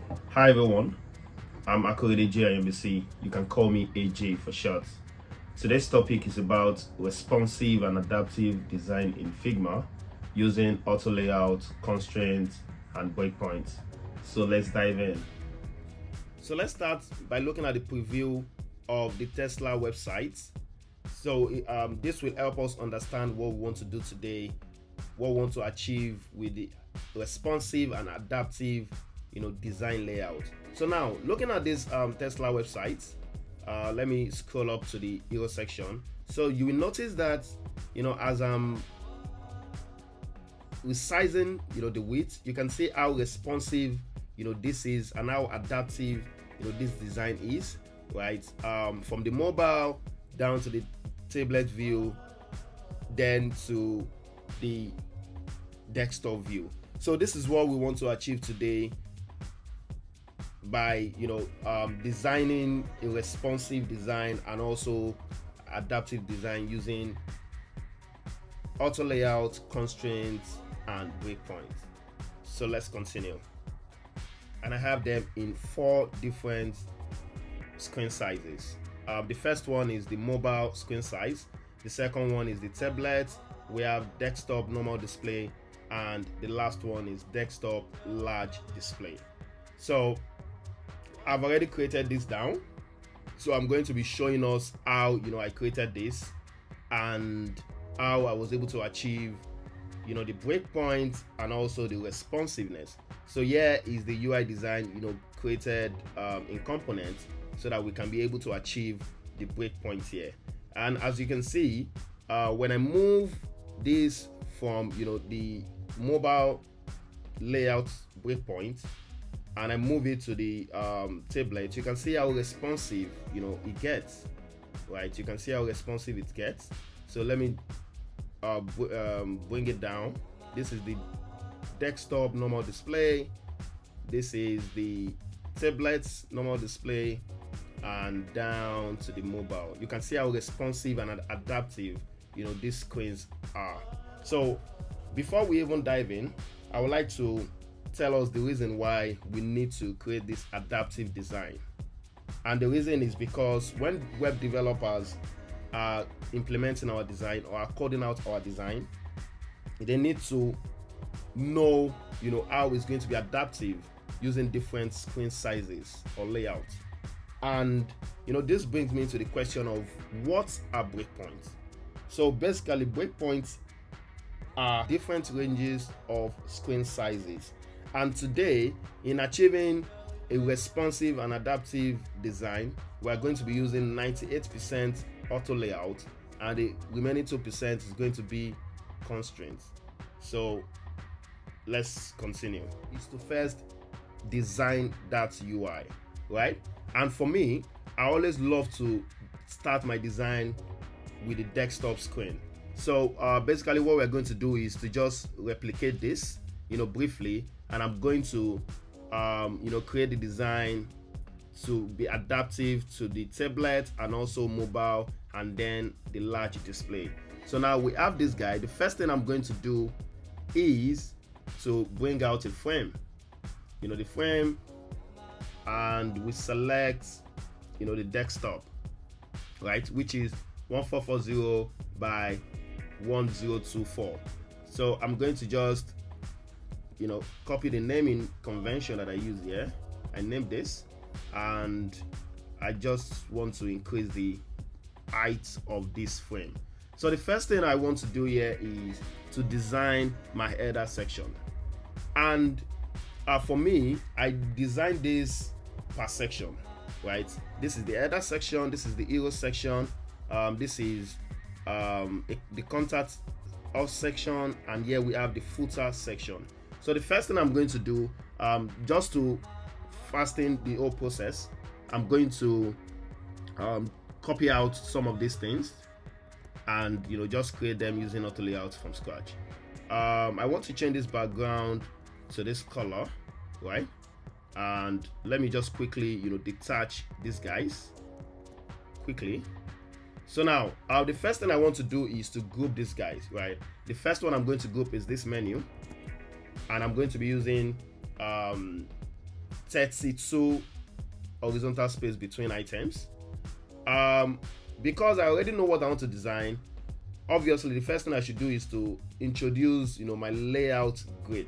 Hi everyone, I'm Akorede JIMBC. You can call me AJ for short. Today's topic is about responsive and adaptive design in Figma using auto layout, constraints, and breakpoints. So let's dive in. So let's start by looking at the preview of the Tesla website. So this will help us understand what we want to do today, what we want to achieve with the responsive and adaptive design layout. So now looking at this Tesla website, let me scroll up to the hero section. So you will notice that as I'm resizing the width, you can see how responsive this is and how adaptive this design is, right? From the mobile down to the tablet view, then to the desktop view. So this is what we want to achieve today by designing a responsive design and also adaptive design using auto layout, constraints, and breakpoints. So let's continue. And I have them in 4 different screen sizes. The first one is the mobile screen size. The second one is the tablet. We have desktop normal display, and the last one is desktop large display. So I've already created this down, so I'm going to be showing us how I created this and how I was able to achieve the breakpoint and also the responsiveness. So here is the UI design created in components so that we can be able to achieve the breakpoints here. And as you can see, when I move this from the mobile layout breakpoint and I move it to the tablet, you can see how responsive it gets, right? You can see how responsive it gets. So let me bring it down. This is the desktop normal display, this is the tablet's normal display, and down to the mobile. You can see how responsive and adaptive these screens are. So before we even dive in, I would like to tell us the reason why we need to create this adaptive design. And the reason is because when web developers are implementing our design or are coding out our design, they need to know how it's going to be adaptive using different screen sizes or layouts. And this brings me to the question of what are breakpoints. So basically, breakpoints are different ranges of screen sizes. And today, in achieving a responsive and adaptive design, we are going to be using 98% auto layout, and the remaining 2% is going to be constraints. So let's continue. Is to first design that UI, right? And for me, I always love to start my design with the desktop screen. So basically what we're going to do is to just replicate this briefly, and I'm going to create the design to be adaptive to the tablet and also mobile and then the large display. So now we have this guy. The first thing I'm going to do is to bring out a frame, the frame, and we select the desktop, right, which is 1440 by 1024. So I'm going to just copy the naming convention that I use here. I named this, and I just want to increase the height of this frame. So the first thing I want to do here is to design my header section, and for me, I designed this per section, right? This is the header section, this is the hero section, this is the contact us section, and here we have the footer section. So the first thing I'm going to do, just to fasten the whole process, I'm going to copy out some of these things and just create them using auto layout from scratch. I want to change this background to this color, right? And let me just quickly detach these guys quickly. So now the first thing I want to do is to group these guys, right? The first one I'm going to group is this menu, and I'm going to be using 32 horizontal space between items. Because I already know what I want to design, obviously the first thing I should do is to introduce, my layout grid,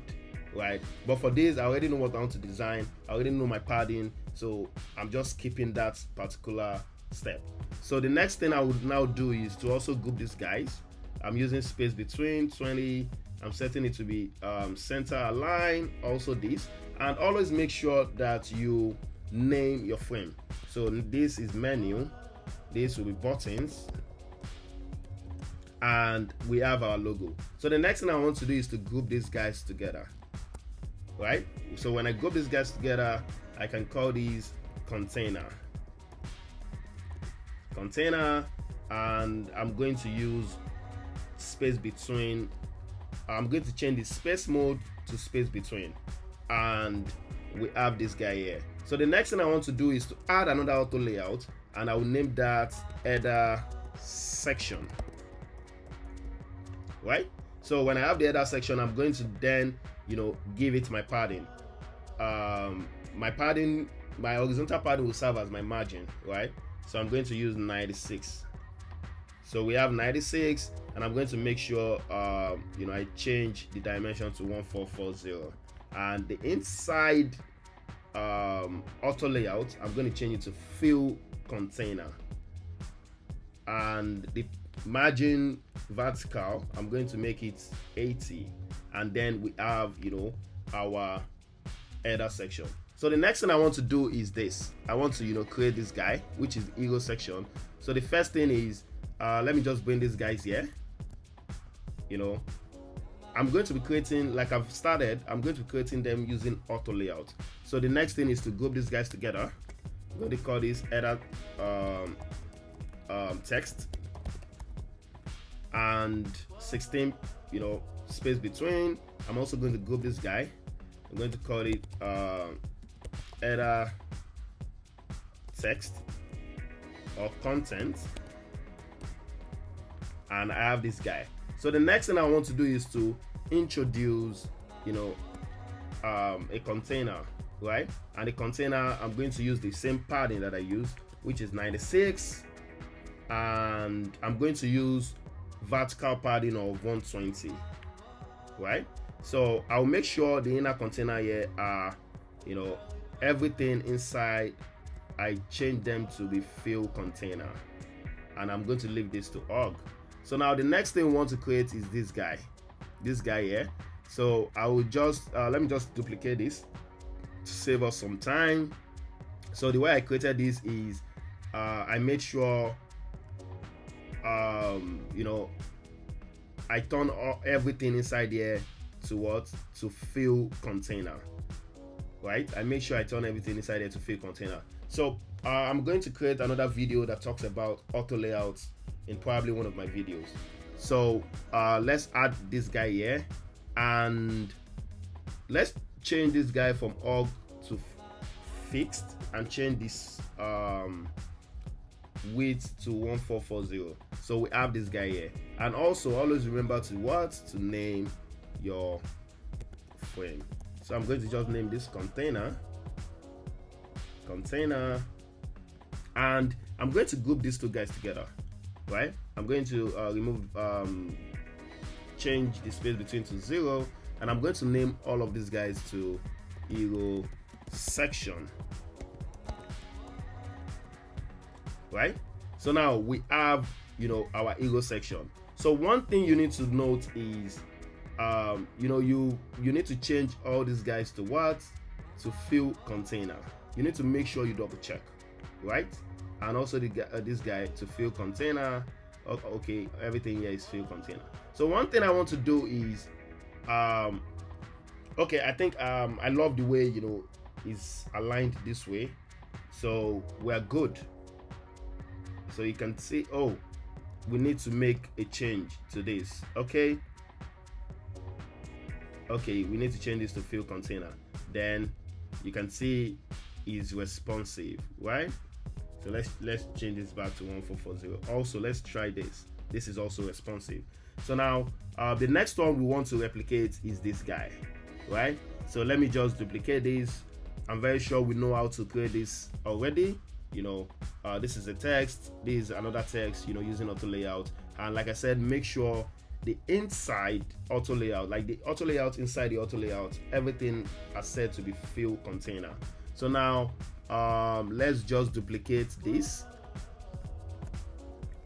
right? But for this, I already know what I want to design. I already know my padding, so I'm just skipping that particular step. So the next thing I would now do is to also group these guys. I'm using space between 20. I'm setting it to be center align, also this, and always make sure that you name your frame. So this is menu, this will be buttons, and we have our logo. So the next thing I want to do is to group these guys together, right? So when I group these guys together, I can call these container, and I'm going to use space between. I'm going to change the space mode to space between, and we have this guy here. So the next thing I want to do is to add another auto layout, and I will name that header section, right? So when I have the header section, I'm going to then give it my padding. My horizontal padding will serve as my margin, right? So I'm going to use 96. So we have 96, and I'm going to make sure I change the dimension to 1440, and the inside auto layout, I'm going to change it to fill container, and the margin vertical, I'm going to make it 80, and then we have our header section. So the next thing I want to do is this. I want to create this guy, which is the hero section. So the first thing is let me just bring these guys here. I'm going to be creating, like I've started, I'm going to be creating them using auto layout. So the next thing is to group these guys together. I'm going to call this header text, and 16 space between. I'm also going to group this guy. I'm going to call it header text or content, and I have this guy. So the next thing I want to do is to introduce a container, right? And the container, I'm going to use the same padding that I used, which is 96, and I'm going to use vertical padding of 120, right? So I'll make sure the inner container here are everything inside, I change them to be fill container, and I'm going to leave this to org. So now the next thing we want to create is this guy here. So I will just let me just duplicate this to save us some time. So the way I created this is I made sure I turn everything inside here to fill container, right? I make sure I turn everything inside here to fill container. So I'm going to create another video that talks about auto layouts in probably one of my videos. So let's add this guy here, and let's change this guy from org to fixed, and change this width to 1440. So we have this guy here, and also always remember to name your frame. So I'm going to just name this container, and I'm going to group these two guys together, right? I'm going to remove change the space between to 0, and I'm going to name all of these guys to hero section, right? So now we have our hero section. So one thing you need to note is you need to change all these guys to fill container. You need to make sure you double check, right? And also this guy to fill container. Okay, everything here is fill container. So one thing I want to do is okay, I think I love the way is aligned this way, so we're good. So you can see, oh, we need to make a change to this. Okay, we need to change this to fill container. Then you can see is responsive, right? So let's change this back to 1440. Also, let's try this. This is also responsive. So now the next one we want to replicate is this guy, right? So let me just duplicate this, I'm very sure we know how to create this already. This is a text, this is another text, using auto layout. And like I said, make sure the inside auto layout, like the auto layout inside the auto layout, everything is set to be fill container. So now let's just duplicate this,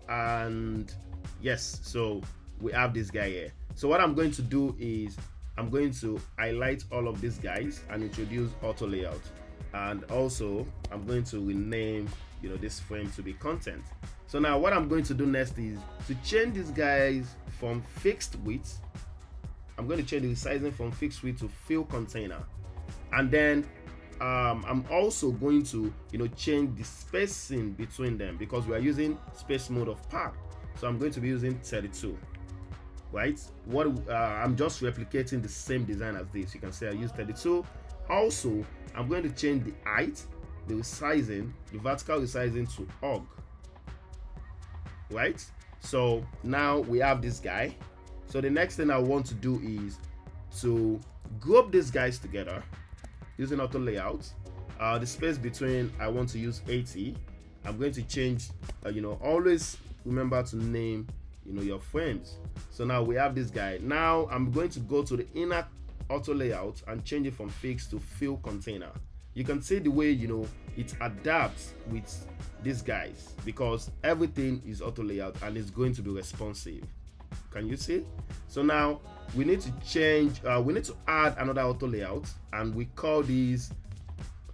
and yes, so we have this guy here. So what I'm going to do is I'm going to highlight all of these guys and introduce auto layout, and also I'm going to rename this frame to be content. So now what I'm going to do next is to change these guys from fixed width. I'm going to change the resizing from fixed width to fill container, and then I'm also going to change the spacing between them, because we are using space mode of path. So I'm going to be using 32. Right? I'm just replicating the same design as this. You can say I use 32. Also, I'm going to change the height, the resizing, the vertical resizing to hug. Right? So now we have this guy. So the next thing I want to do is to group these guys together using auto layout. The space between, I want to use 80. I'm going to change, always remember to name your frames. So now we have this guy. Now I'm going to go to the inner auto layout and change it from fixed to fill container. You can see the way it adapts with these guys, because everything is auto layout and it's going to be responsive. Can you see? So now we need to change, we need to add another auto layout, and we call these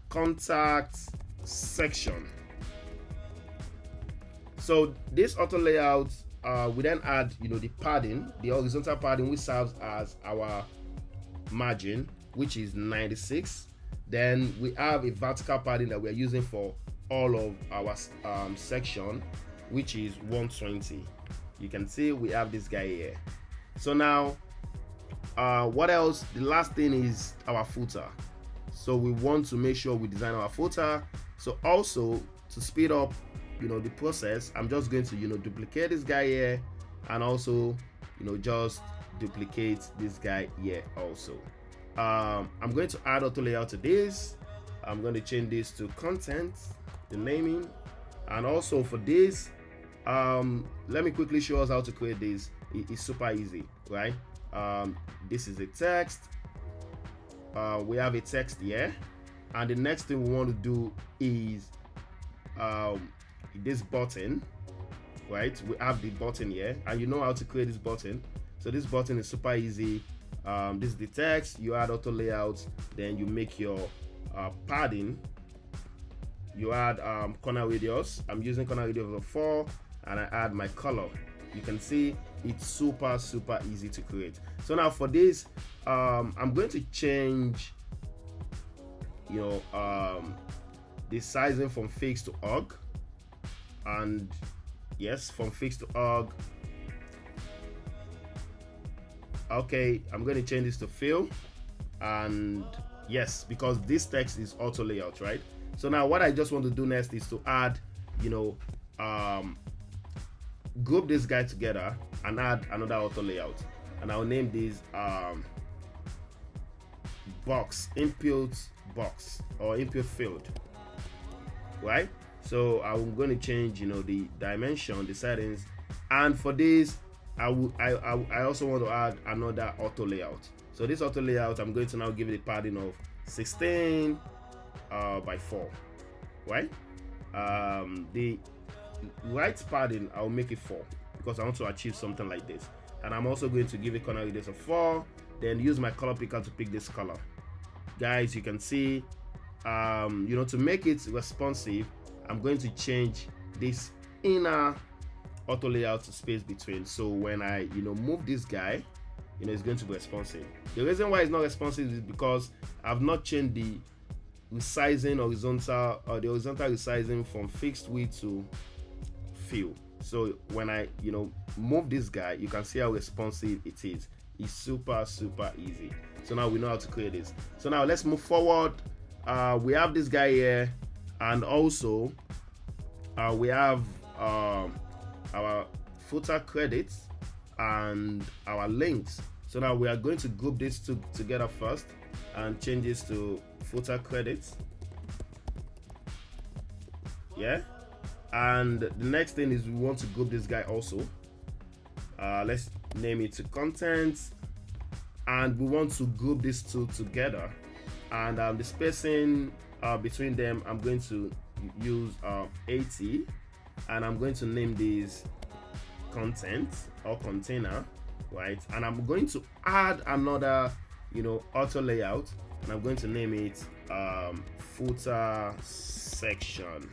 contact section. So this auto layout, we then add the padding, the horizontal padding, which serves as our margin, which is 96. Then we have a vertical padding that we are using for all of our section, which is 120. You can see we have this guy here. So now what else? The last thing is our footer. So we want to make sure we design our footer. So also, to speed up the process, I'm just going to duplicate this guy here, and also just duplicate this guy here also. I'm going to add auto layout to this. I'm going to change this to content, the naming, and also for this, let me quickly show us how to create this. It's super easy, right? This is a text. We have a text here, and the next thing we want to do is this button, right? We have the button here, and you know how to create this button. So this button is super easy. This is the text. You add auto layout, then you make your padding. You add corner radius. I'm using corner radius of 4, and I add my color. You can see it's super easy to create. So now for this, I'm going to change the sizing from fixed to hug, and yes, from fixed to hug. Okay, I'm going to change this to fill, and yes, because this text is auto layout, right? So now what I just want to do next is to add group this guy together and add another auto layout, and I'll name this box, input box, or input field, right? So I'm going to change the dimension, the settings, and for this I also want to add another auto layout. So this auto layout, I'm going to now give it a padding of 16 by 4, right? The right padding, I'll make it 4 because I want to achieve something like this. And I'm also going to give it corner radius of 4, then use my color picker to pick this color. Guys, you can see to make it responsive, I'm going to change this inner auto layout to space between. So when I move this guy, it's going to be responsive. The reason why it's not responsive is because I've not changed the resizing horizontal, or the horizontal resizing from fixed width to fill. So when I move this guy, you can see how responsive it is. It's super easy. So now we know how to create this. So now let's move forward. We have this guy here, and also we have our footer credits and our links. So now we are going to group these two together first. and change this to footer credits. Yeah, and the next thing is we want to group this guy also. Let's name it to content, and we want to group these two together, and the spacing between them I'm going to use 80, and I'm going to name this content or container, right? And I'm going to add another auto layout, and I'm going to name it footer section,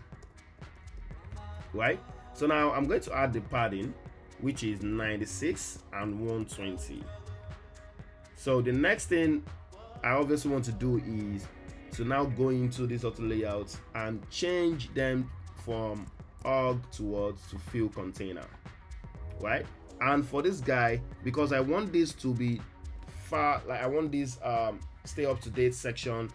right? So now I'm going to add the padding, which is 96 and 120. So the next thing I obviously want to do is to now go into this auto layout and change them from org towards to fill container, right? And for this guy, because I want this to be far, like I want this stay up to date section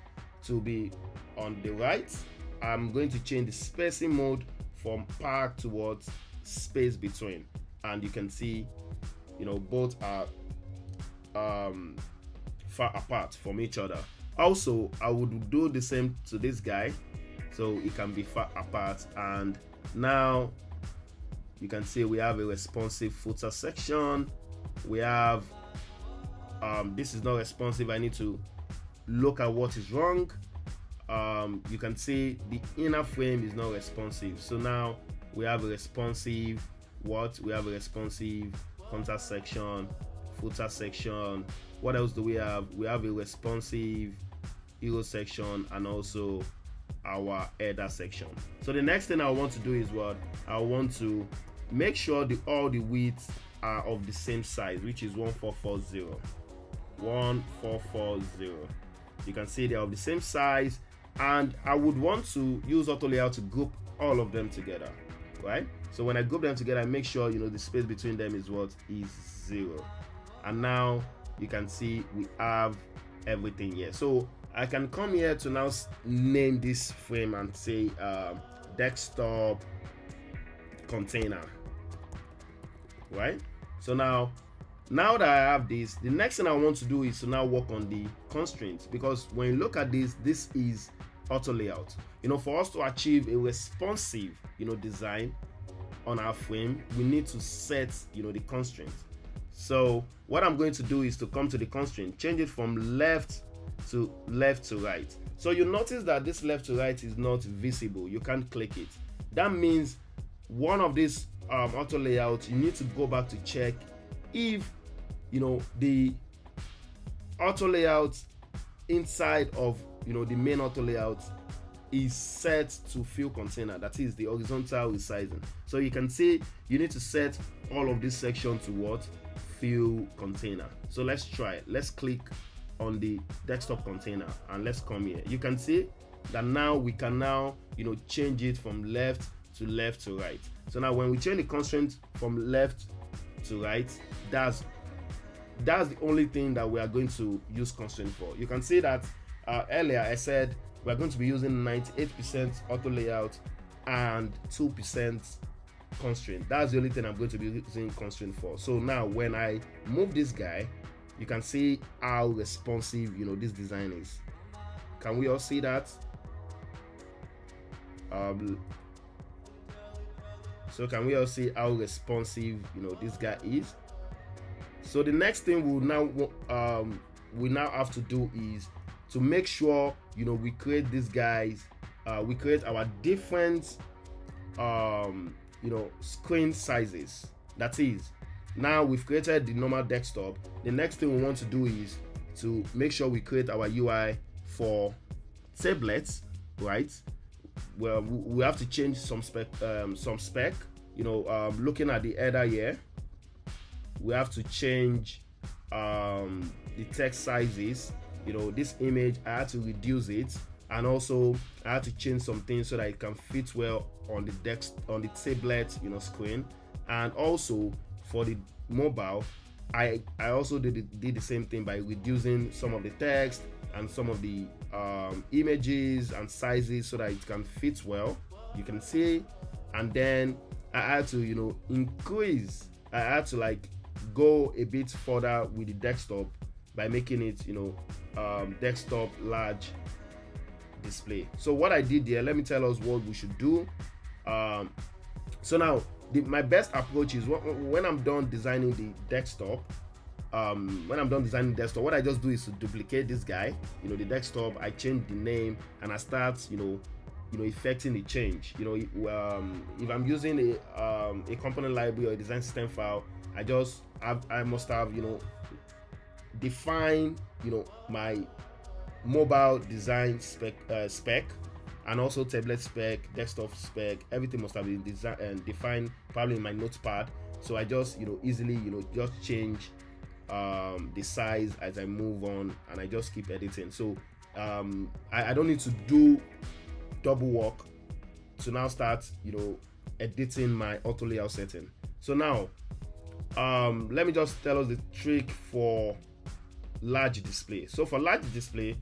to be on the right, I'm going to change the spacing mode from park towards space between, and you can see both are far apart from each other. Also, I would do the same to this guy, so it can be far apart. And now you can see we have a responsive footer section. We have this is not responsive. I need to look at what is wrong. You can see the inner frame is not responsive, so now we have a responsive we have a responsive contact section, footer section. What else do we have? We have a responsive hero section and also our header section. So the next thing I want to do is what I want to make sure all the widths are of the same size, which is 1440. 1440. You can see they are of the same size, and I would want to use auto layout to group all of them together, right? So when I group them together, I make sure the space between them is 0. And now you can see we have everything here. So I can come here to now name this frame and say desktop container, right? So now that I have this, the next thing I want to do is to now work on the constraints, because when you look at this is auto layout. For us to achieve a responsive design on our frame, we need to set the constraints. So what I'm going to do is to come to the constraint, change it from left to right. So you notice that this left to right is not visible. You can't click it. That means one of these auto layouts, you need to go back to check if the auto layout inside of the main auto layout is set to fill container, that is the horizontal resizing. So you can see you need to set all of this section to what? Fill container. So let's try it. Let's click on the desktop container and let's come here. You can see that now we can change it from left to right. So now when we change the constraint from left to right, that's the only thing that we are going to use constraint for. You can see that earlier I said we're going to be using 98% auto layout and 2% constraint. That's the only thing I'm going to be using constraint for. So now when I move this guy, you can see how responsive this design is. Can we all see that? So can we all see how responsive this guy is? So the next thing we now have to do is to make sure we create these guys. We create our different screen sizes. That is, now we've created the normal desktop. The next thing we want to do is to make sure we create our UI for tablets, right? Well, we have to change some spec. Looking at the header here, we have to change the text sizes. This image, I had to reduce it, and also I had to change some things so that it can fit well on the tablet screen. And also for the mobile, I also did the same thing by reducing some of the text and some of the images and sizes so that it can fit well. You can see, and then I had to increase. I had to go a bit further with the desktop by making it, desktop large display. So what I did there, let me tell us what we should do. So now my best approach is when I'm done designing the desktop. What I just do is to duplicate this guy, the desktop. I change the name and I start, effecting the change. If I'm using a component library or a design system file, I must have, define, my mobile design spec, and also tablet spec, desktop spec. Everything must have been defined probably in my notepad. So I just, easily, just change the size as I move on, and I just keep editing. So I don't need to do double work to now start, editing my auto layout setting. So now let me just tell us the trick for large display. So for large display,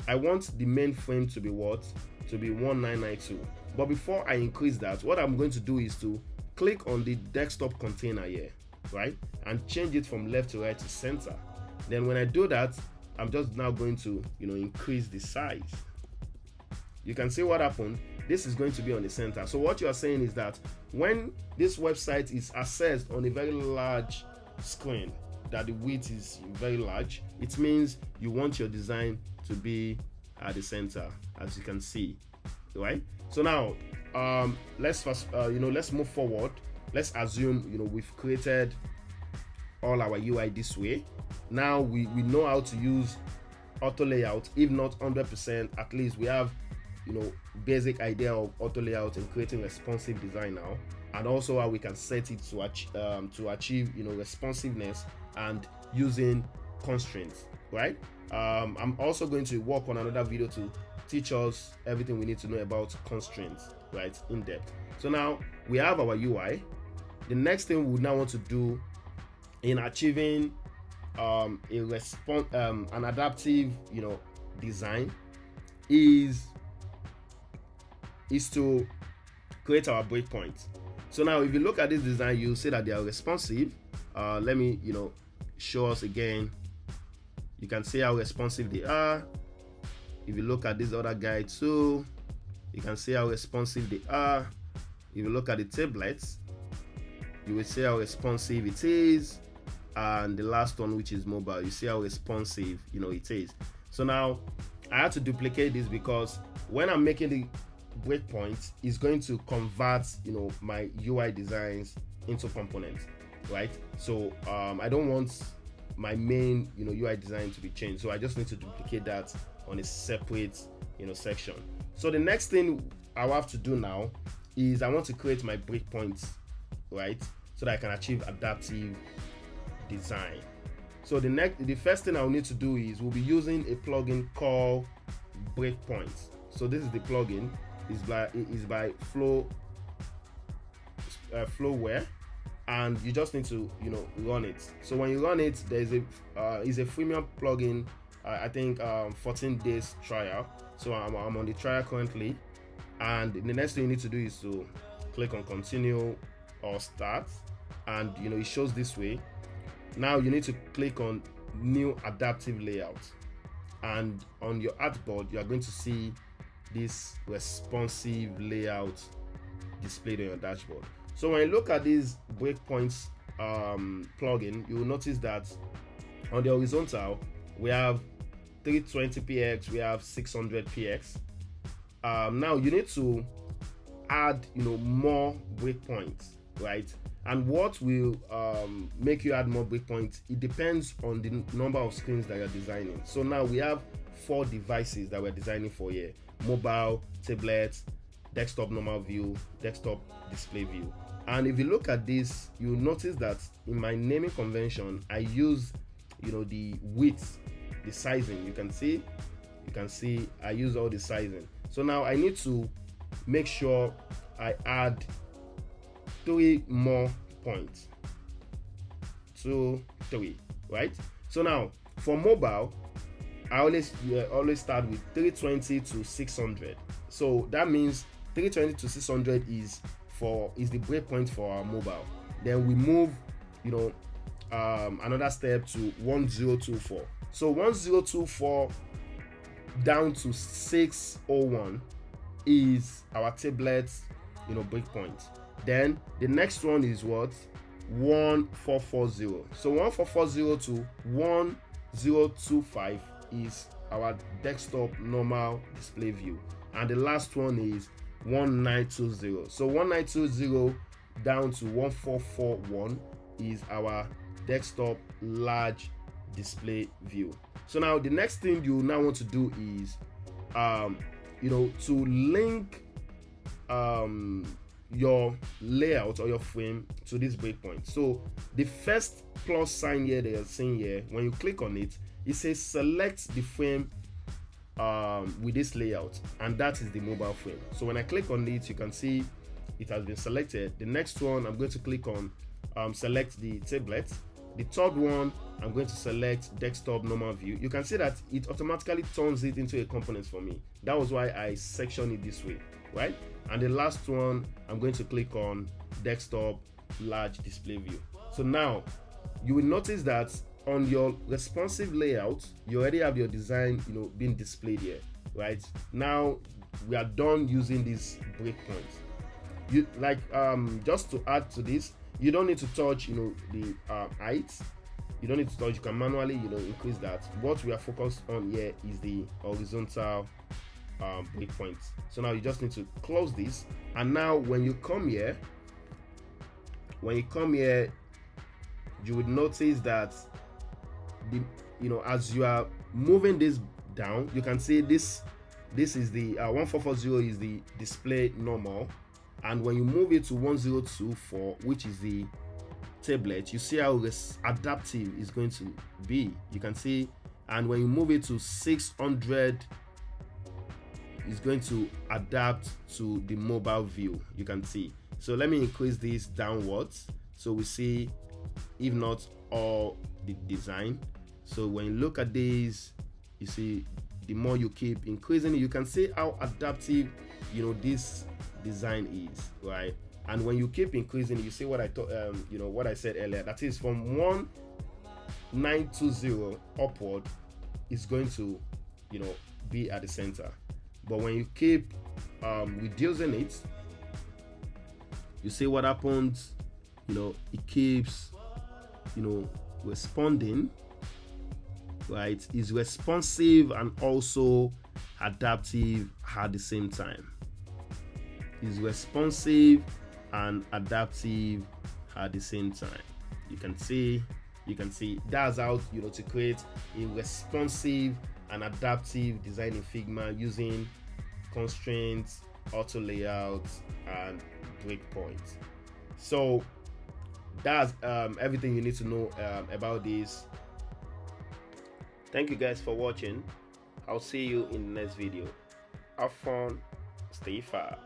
I want the main frame to be what? To be 1992. But before I increase that, what I'm going to do is to click on the desktop container here, right? And change it from left to right to center. Then when I do that, I'm just now going to, increase the size. You can see what happened. This is going to be on the center. So what you are saying is that when this website is accessed on a very large screen, that the width is very large, it means you want your design to be at the center, as you can see, right? So now let's move forward. Let's assume we've created all our UI this way. Now we know how to use auto layout. If not 100%, at least we have basic idea of auto layout and creating responsive design now, and also how we can set it to achieve responsiveness and using constraints, right? I'm also going to work on another video to teach us everything we need to know about constraints, right, in depth. So now we have our UI. The next thing we now want to do in achieving an adaptive design is to create our breakpoints. So now if you look at this design, you'll see that they are responsive. Let me show us again. You can see how responsive they are. If you look at this other guy too, you can see how responsive they are. If you look at the tablets, you will see how responsive it is. And the last one, which is mobile, you see how responsive it is. So now I have to duplicate this because when I'm making the breakpoints, it's going to convert my UI designs into components, right? So I don't want my main UI design to be changed, so I just need to duplicate that on a separate section. So the next thing I'll have to do now is I want to create my breakpoints, right, so that I can achieve adaptive design. So the first thing I'll need to do is we'll be using a plugin called Breakpoints. So this is the plugin. Is by Flowware, and you just need to run it. So when you run it, there is a freemium plugin. I think 14 days trial. So I'm on the trial currently, and the next thing you need to do is to click on continue or start, and it shows this way. Now you need to click on new adaptive layout, and on your artboard you are going to see this responsive layout displayed on your dashboard. So when you look at this Breakpoints plugin, you will notice that on the horizontal we have 320px, we have 600px. Now you need to add more breakpoints, right? And what will make you add more breakpoints, it depends on the number of screens that you're designing. So now we have 4 devices that we're designing for here: mobile, tablet, desktop normal view, desktop display view. And if you look at this, you'll notice that in my naming convention, I use the width, the sizing. You can see I use all the sizing. So now I need to make sure I add 3 more points. 2, 3, right? So now for mobile, I always start with 320 to 600. So that means 320 to 600 is the breakpoint for our mobile. Then we move another step to 1024. So 1024 down to 601 is our tablet, breakpoint. Then the next one is what? 1440. So 1440 to 1025 is our desktop normal display view, and the last one is 1920. So 1920 down to 1441 is our desktop large display view. So now the next thing you now want to do is to link your layout or your frame to this breakpoint. So the first plus sign here that you're seeing here, when you click on it, it says select the frame with this layout, and that is the mobile frame. So when I click on it, you can see it has been selected. The next one, I'm going to click on select the tablet. The third one, I'm going to select desktop normal view. You can see that it automatically turns it into a component for me. That was why I sectioned it this way, right? And the last one, I'm going to click on desktop large display view. So now you will notice that on your responsive layout, you already have your design, being displayed here, right? Now we are done using these breakpoints. You just to add to this, you don't need to touch, the height. You don't need to touch. You can manually, increase that. What we are focused on here is the horizontal breakpoints. So now you just need to close this, and now when you come here, you would notice that as you are moving this down, you can see this is the 1440 is the display normal, and when you move it to 1024, which is the tablet, you see how adaptive is going to be. You can see, and when you move it to 600, is going to adapt to the mobile view. You can see. So let me increase this downwards so we see, if not all, the design. So when you look at these, you see the more you keep increasing it, you can see how adaptive this design is, right? And when you keep increasing it, you see what I thought, what I said earlier, that is from 1920 upward is going to be at the center. But when you keep reducing it, you see what happens. It keeps responding, right? It's responsive and also adaptive at the same time. It's responsive and adaptive at the same time. You can see that's how to create a responsive and adaptive design in Figma using constraints, auto layouts, and breakpoints. So that's everything you need to know about this. Thank you guys for watching. I'll see you in the next video. Have fun, stay far.